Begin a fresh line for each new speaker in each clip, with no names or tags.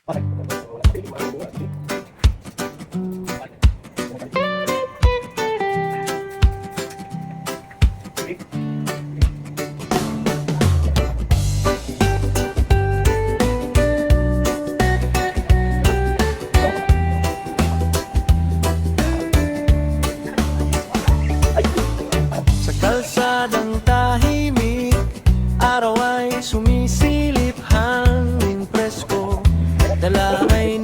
Sa kalsadang tahimik, araw ay sumisilip, hangin presko, dala ay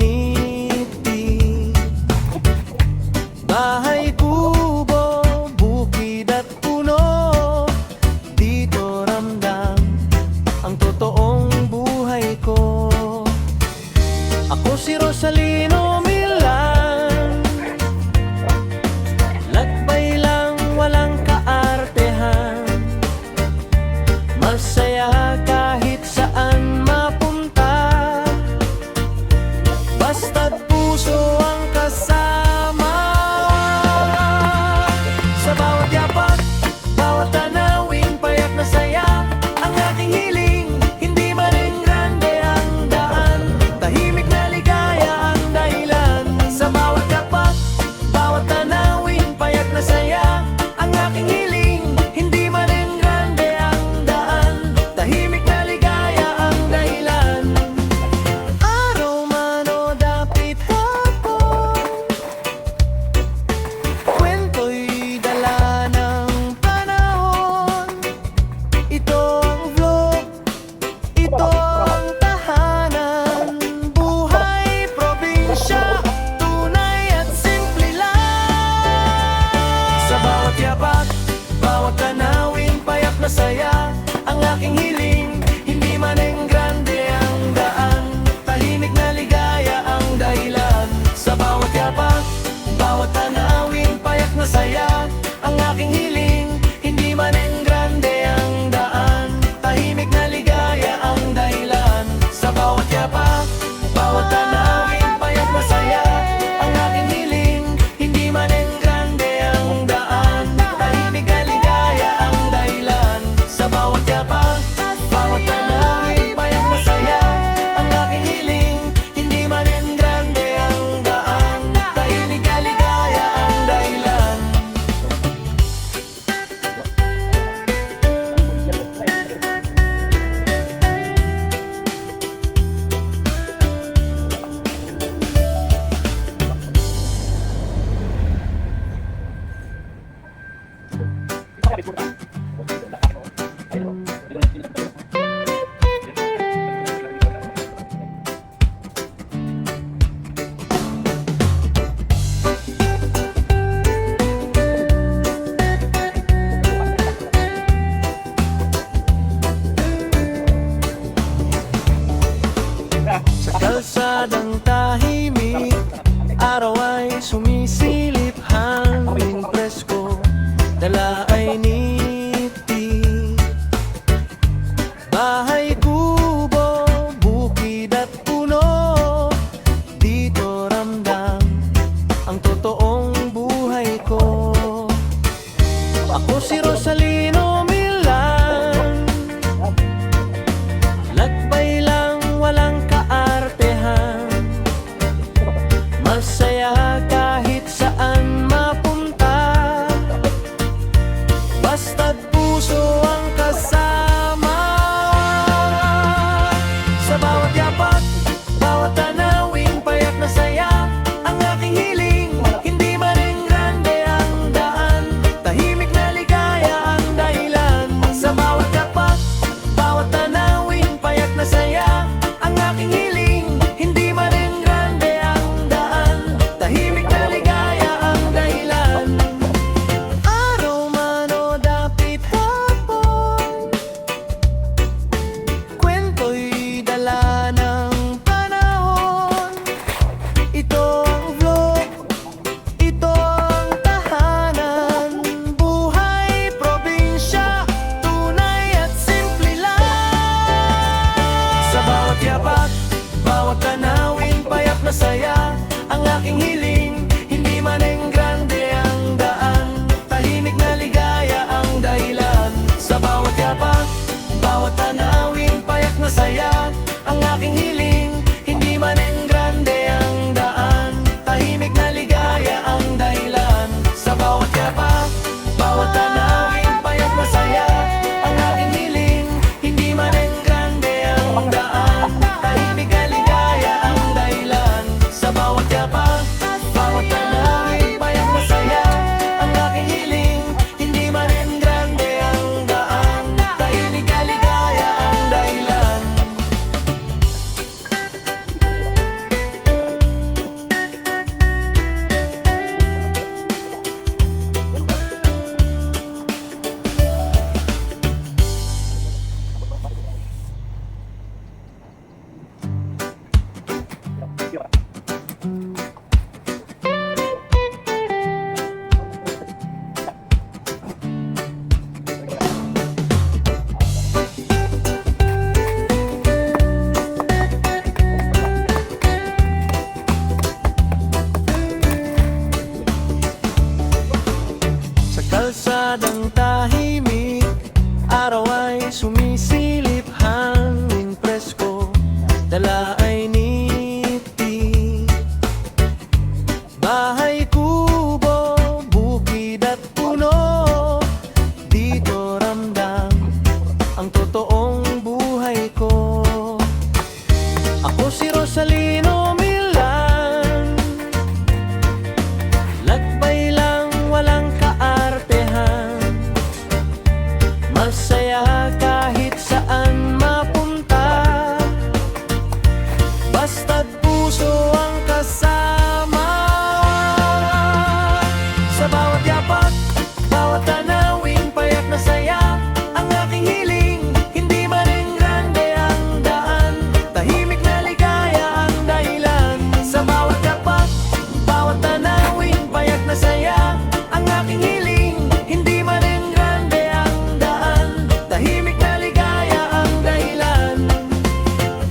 Sa bawat yapak, bawat tanawin, payak na saya ang aking hiling. Hindi man rin grande ang daan, tahimik na ligaya ang dahilan. Sa bawat yapak, bawat tanawin, payak na saya ang aking hiling. Hindi man rin grande ang daan, tahimik na ligaya ang dahilan.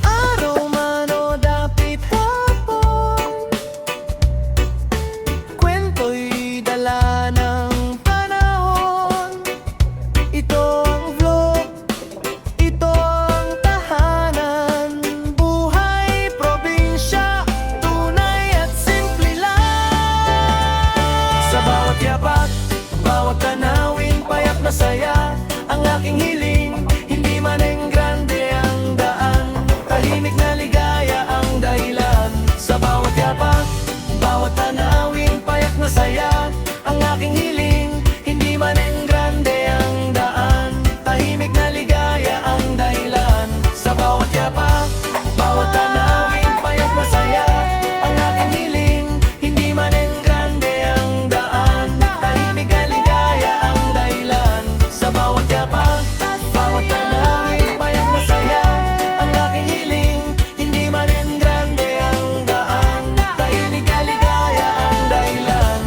Araw man o dapit hapon, kwento'y dala ng panahon. Ito ang vlog, ito ang tahanan. Buhay probinsya, tunay at simple lang. Sa bawat yapak, bawat tanawin, payak na saya ang aking hiling. Hindi man rin grande ang daan, tahimik na ligaya ang dahilan. Sa bawat yapak, bawat tanawin, payak na saya ang aking hiling. Hindi man rin grande ang daan, tahimik na ligaya ang dahilan. Sa bawat yapak, bawat tanawin, payak na saya ang aking hiling. Hindi man rin grande ang daan, tahimik na ligaya ang dahilan. Sa bawat yapak, bawat tanawin, payak na saya ang aking hiling. Hindi man rin grande ang daan, tahimik na ligaya ang dahilan.